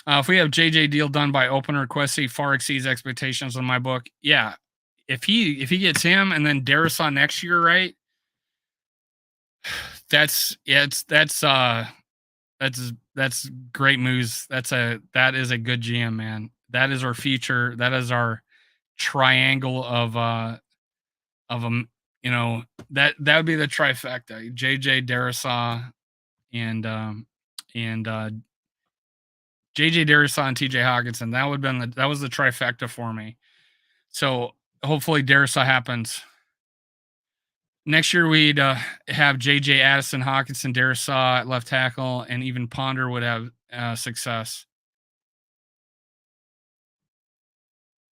if we have JJ deal done by open request, he far exceeds expectations in my book. Yeah, if he gets him and then Darisaw next year, right? That's great moves. That is a good GM, man. That is our future. That is our triangle of that would be the trifecta. JJ Darisaw and JJ Darisaw and TJ Hockenson. That was the trifecta for me. So hopefully Darisaw happens. Next year we'd have JJ Addison, Hockenson, Darisaw at left tackle, and even Ponder would have success.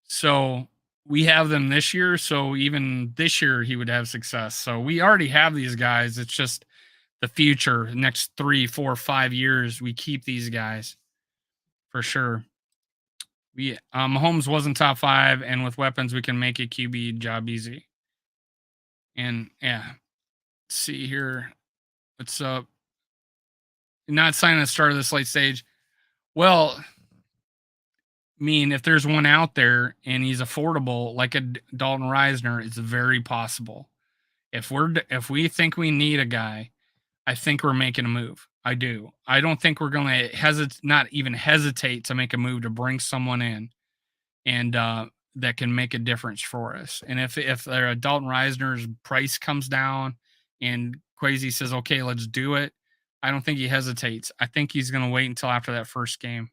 So we have them this year. So even this year he would have success. So we already have these guys. It's just the future, next 3, 4, 5 years, we keep these guys for sure. Mahomes wasn't top 5, and with weapons, we can make a QB job easy. And yeah, let's see here. What's up? Not signing the start of this late stage. Well, I mean, if there's one out there and he's affordable, like a Dalton Reisner, it's very possible. If we think we need a guy, I think we're making a move. I do. I don't think we're going to not even hesitate to make a move to bring someone in, and that can make a difference for us. And if Dalton Reisner's price comes down and Kwesi says, okay, let's do it, I don't think he hesitates. I think he's going to wait until after that first game.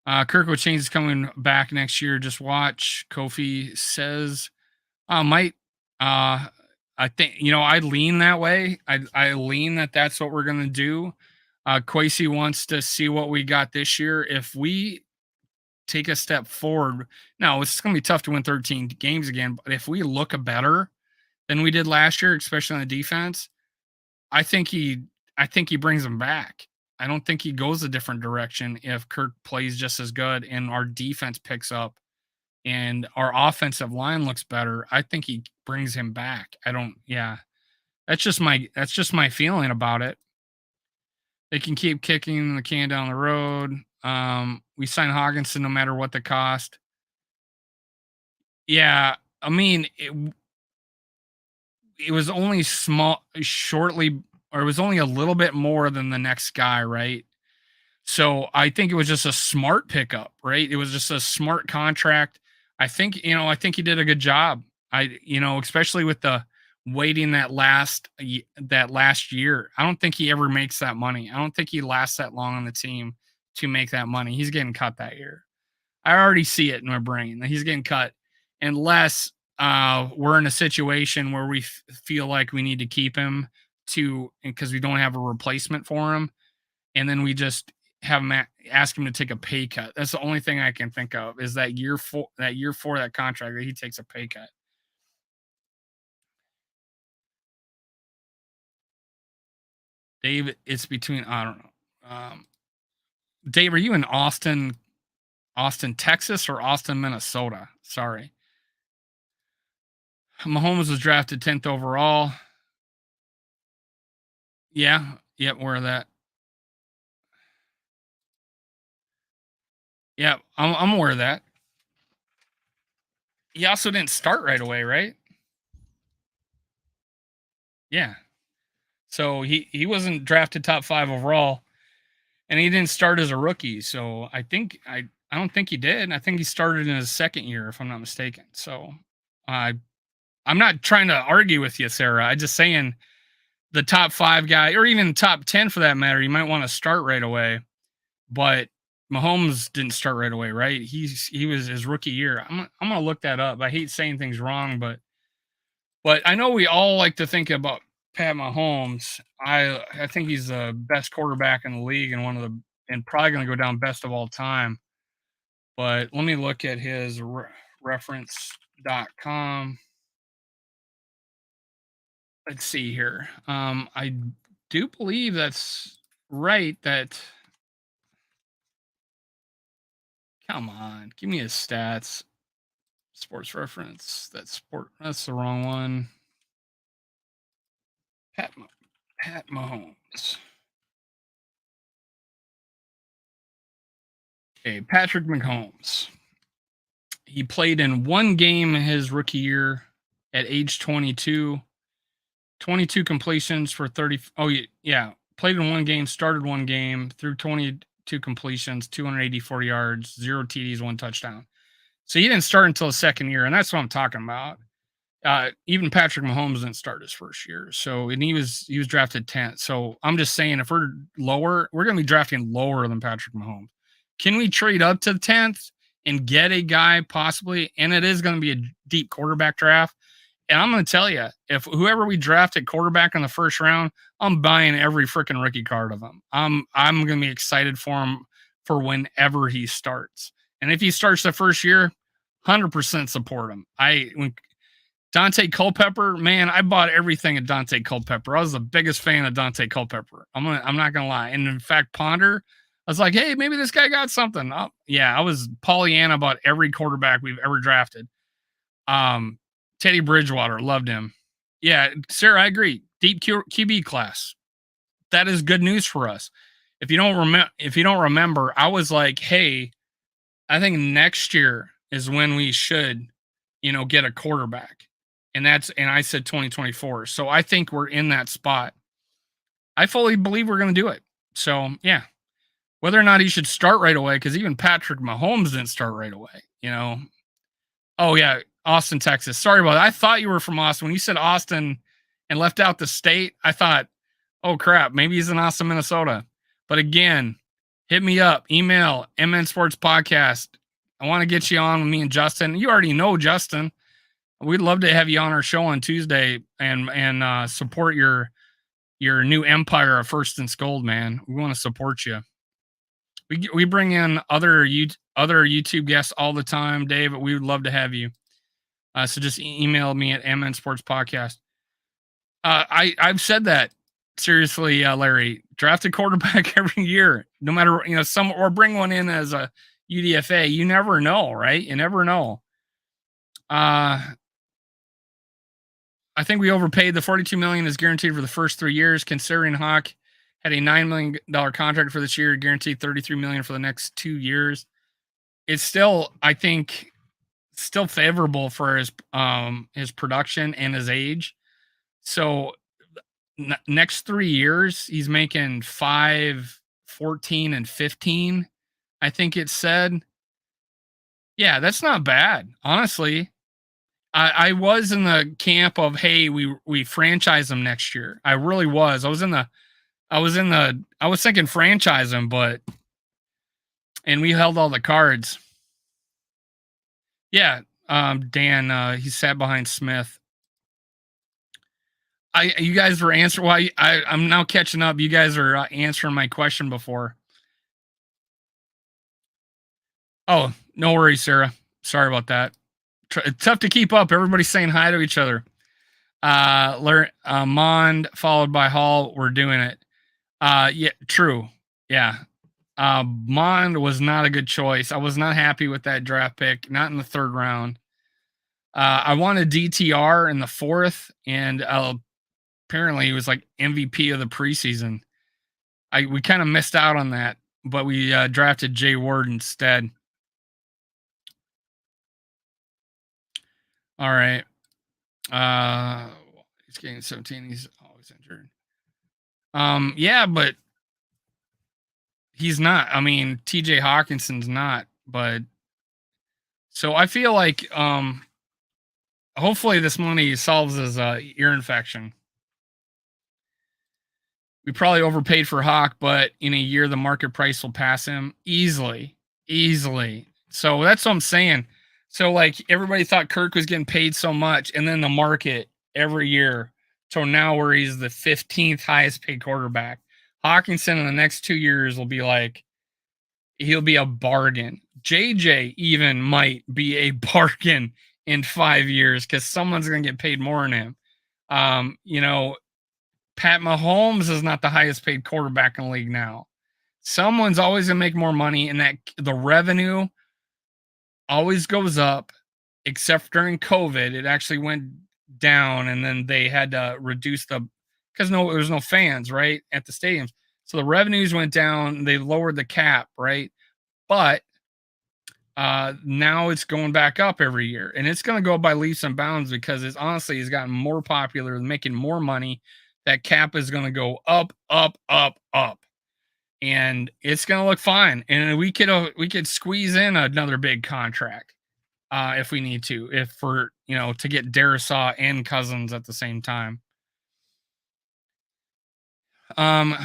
Kirkwood Chains is coming back next year. Just watch. Kofi says, might. I think, I lean that way. I lean that that's what we're going to do. Kwesi wants to see what we got this year. If we take a step forward, now it's going to be tough to win 13 games again, but if we look better than we did last year, especially on the defense, I think he brings them back. I don't think he goes a different direction if Kirk plays just as good and our defense picks up and our offensive line looks better. I think he brings him back. That's just my feeling about it. They can keep kicking the can down the road. We sign Hockenson no matter what the cost. Yeah, I mean, it was only it was only a little bit more than the next guy, right? So I think it was just a smart pickup, right? It was just a smart contract. I think he did a good job. Especially with the waiting that last year. I don't think he ever makes that money. I don't think he lasts that long on the team to make that money. He's getting cut that year. I already see it in my brain that he's getting cut unless we're in a situation where we feel like we need to keep him to because we don't have a replacement for him, and then we just have him ask him to take a pay cut. That's the only thing I can think of is that year for that contract that he takes a pay cut. Dave, it's between I don't know. Dave, are you in Austin, Texas, or Austin, Minnesota? Sorry. Mahomes was drafted 10th overall. Yeah. Yep. Where that? Yeah. I'm aware of that. He also didn't start right away, right? Yeah. So he wasn't drafted top 5 overall, and he didn't start as a rookie. So I don't think he did. I think he started in his second year, if I'm not mistaken. So I I'm not trying to argue with you, Sarah. I just saying the top 5 guy, or even top 10 for that matter, you might want to start right away. But Mahomes didn't start right away, right? He was his rookie year. I'm gonna look that up. I hate saying things wrong, but I know we all like to think about Pat Mahomes. I think he's the best quarterback in the league and probably gonna go down best of all time. But let me look at his reference.com. Let's see here. I do believe that's right. That come on, give me his stats. Sports reference. That's the wrong one. Pat Pat Mahomes. Okay, Patrick Mahomes. He played in one game his rookie year at age 22. 22 completions for 30. Oh, yeah. Played in one game, started one game, threw 22 completions, 284 yards, 0 TDs, 1 touchdown. So he didn't start until his second year, and that's what I'm talking about. Even Patrick Mahomes didn't start his first year. So, and he was drafted 10th. So I'm just saying, if we're lower, we're going to be drafting lower than Patrick Mahomes. Can we trade up to the 10th and get a guy possibly? And it is going to be a deep quarterback draft. And I'm going to tell you, if whoever we draft at quarterback in the first round, I'm buying every freaking rookie card of him. I'm going to be excited for him for whenever he starts. And if he starts the first year, 100% support him. When Dante Culpepper, man, I bought everything at Dante Culpepper. I was the biggest fan of Dante Culpepper. I'm not gonna lie. And in fact, Ponder, I was like, hey, maybe this guy got something. Oh, yeah, I was Pollyanna about every quarterback we've ever drafted. Teddy Bridgewater, loved him. Yeah, Sarah, I agree. Deep QB class. That is good news for us. If you don't remember, I was like, hey, I think next year is when we should, get a quarterback. And I said 2024. So I think we're in that spot. I fully believe we're going to do it. So, yeah. Whether or not he should start right away, because even Patrick Mahomes didn't start right away. Oh, yeah. Austin, Texas. Sorry about that. I thought you were from Austin. When you said Austin and left out the state, I thought, oh, crap. Maybe he's in Austin, Minnesota. But again, hit me up. Email MN Sports Podcast. I want to get you on with me and Justin. You already know Justin. We'd love to have you on our show on Tuesday and support your new empire of First and Scold, man. We want to support you. We bring in other YouTube guests all the time, Dave. But we would love to have you. So just email me at MN Sports Podcast. I've said that seriously, Larry. Draft a quarterback every year, no matter or bring one in as a UDFA. You never know, right? You never know. I think we overpaid. The $42 million is guaranteed for the first 3 years, considering Hawk had a $9 million contract for this year, guaranteed $33 million for the next 2 years. It's still, I think, still favorable for his production and his age. So next 3 years, he's making 5, 14, and 15. I think it said. Yeah, that's not bad, honestly. I was in the camp of, hey, we franchise him next year. I really was. I was thinking franchise him, but and we held all the cards. Yeah, Dan, he sat behind Smith. You guys were answering. Well, I'm now catching up. You guys are answering my question before. Oh, no worries, Sarah. Sorry about that. It's tough to keep up. Everybody's saying hi to each other. Mond followed by Hall. We're doing it. Yeah, true. Yeah. Mond was not a good choice. I was not happy with that draft pick. Not in the third round. I wanted DTR in the fourth, and apparently he was like MVP of the preseason. We kind of missed out on that, but we drafted Jay Ward instead. All right. He's getting 17. He's always injured. Yeah, but he's not. I mean, TJ Hawkinson's not, but so I feel like hopefully this money solves his ear infection. We probably overpaid for Hawk, but in a year the market price will pass him easily. Easily. So that's what I'm saying. So like everybody thought Kirk was getting paid so much, and then the market every year. So now where he's the 15th highest paid quarterback. Hawkinson in the next 2 years will be like, he'll be a bargain. JJ even might be a bargain in 5 years because someone's gonna get paid more than him. You know, Pat Mahomes is not the highest paid quarterback in the league now. Someone's always gonna make more money, and that the revenue always goes up, except during COVID, it actually went down, and then they had to reduce because there was no fans, right, at the stadiums. So the revenues went down, they lowered the cap, right? But now it's going back up every year, and it's going to go by leaps and bounds because it's honestly has gotten more popular, making more money. That cap is going to go up, up, up, up, and it's going to look fine. And we could squeeze in another big contract if we need to, if for to get Darisaw and Cousins at the same time. Um,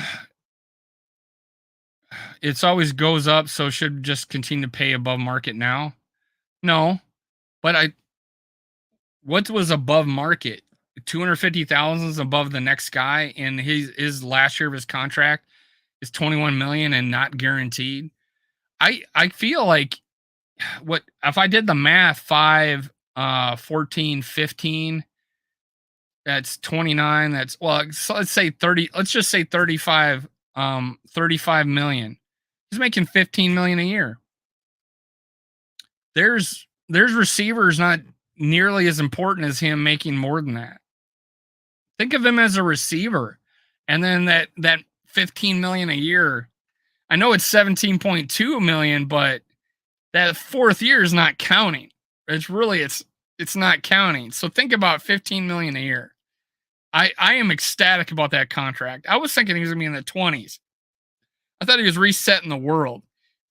it's always goes up, so should just continue to pay above market now. No, but what was above market? 250,000 is above the next guy, and his last year of his contract is 21 million and not guaranteed. I feel like what if I did the math, 5 14 15, that's 29, that's well, so let's say 30, let's just say 35 35 million. He's making 15 million a year. There's receivers not nearly as important as him making more than that. Think of him as a receiver, and then that 15 million a year. I know it's 17.2 million, but that fourth year is not counting. It's not counting. So think about 15 million a year. I am ecstatic about that contract. I was thinking he was gonna be in the 20s. I thought he was resetting the world,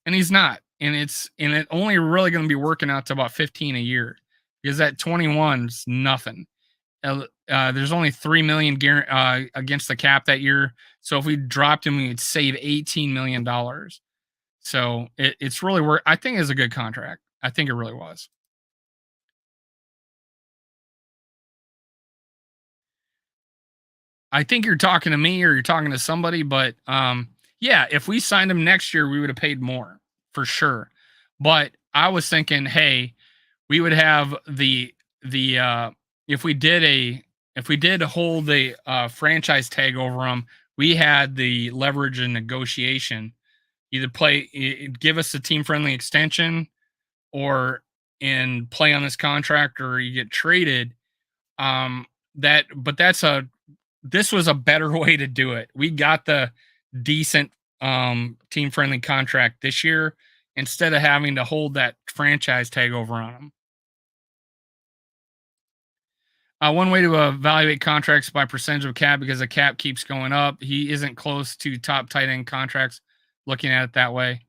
and he's not. And it only really going to be working out to about 15 a year because that 21 is nothing. There's only 3 million against the cap that year. So if we dropped him, we would save $18 million. So it's really worth. I think it's a good contract. I think it really was. I think you're talking to me or you're talking to somebody, but yeah, if we signed him next year, we would have paid more for sure. But I was thinking, hey, we would have the if we did hold a franchise tag over him, we had the leverage and negotiation. Either give us a team friendly extension, or and play on this contract, or you get traded. But this was a better way to do it. We got the decent team friendly contract this year instead of having to hold that franchise tag over on him. One way to evaluate contracts by percentage of cap, because the cap keeps going up. He isn't close to top tight end contracts. Looking at it that way.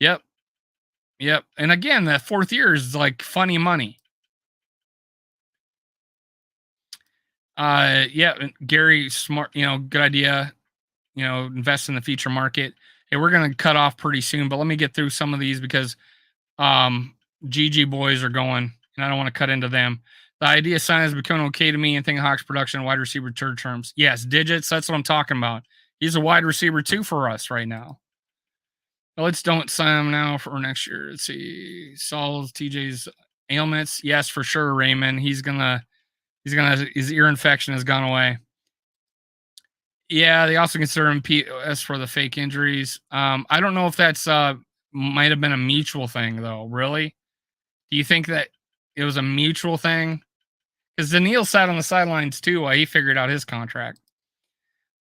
Yep. Yep. And again, that fourth year is like funny money. Yeah, Gary, smart. Good idea. Invest in the future market. Hey, we're gonna cut off pretty soon, but let me get through some of these because um GG boys are going, and I don't want to cut into them. The idea sign is becoming okay to me and think of Hawks production, wide receiver third terms. Yes, digits. That's what I'm talking about. He's a wide receiver too for us right now. Let's don't sign him now for next year. Let's see. Solves TJ's ailments. Yes, for sure, Raymond. He's gonna his ear infection has gone away. Yeah, they also consider him PS for the fake injuries. I don't know if that's might have been a mutual thing though. Really? Do you think that it was a mutual thing? Because Daniil sat on the sidelines too while he figured out his contract.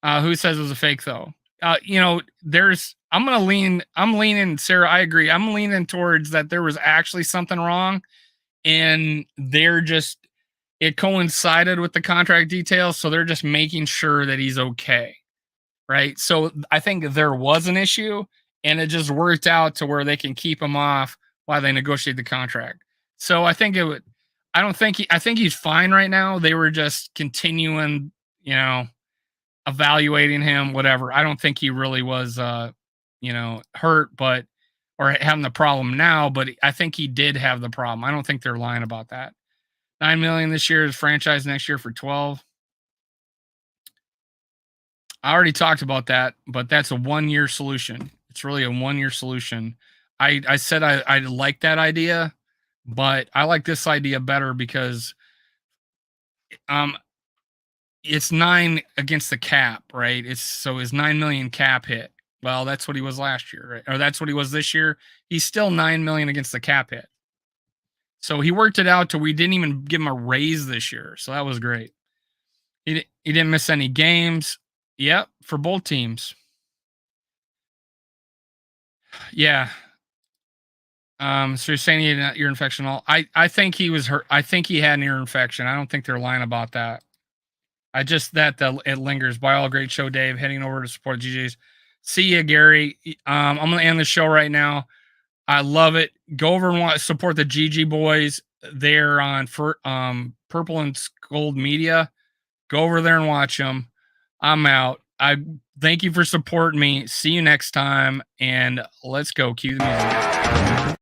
Who says it was a fake though? There's I'm leaning, Sarah, I agree. I'm leaning towards that there was actually something wrong and it coincided with the contract details, so they're just making sure that he's okay. Right? So I think there was an issue and it just worked out to where they can keep him off while they negotiate the contract. So I think it would I think he's fine right now. They were just continuing, evaluating him, whatever. I don't think he really was hurt, but or having the problem now, but I think he did have the problem. I don't think they're lying about that. 9 million this year is franchise next year for 12. I already talked about that, but that's a 1-year solution. It's really a 1-year solution. I said I like that idea, but I like this idea better because um it's 9 against the cap, right? It's his 9 million cap hit. Well, that's what he was last year, right? Or that's what he was this year. He's still 9 million against the cap hit. So he worked it out to we didn't even give him a raise this year. So that was great. He didn't miss any games. Yep, for both teams. Yeah. So you're saying he had an ear infection? I think he was hurt. I think he had an ear infection. I don't think they're lying about that. I just it lingers. By all, great show, Dave. Heading over to support GJ's. See ya, Gary. I'm gonna end the show right now. I love it. Go over and support the GG boys. They're on Purple and Gold Media. Go over there and watch them. I'm out. I thank you for supporting me. See you next time, and let's go. Cue the music.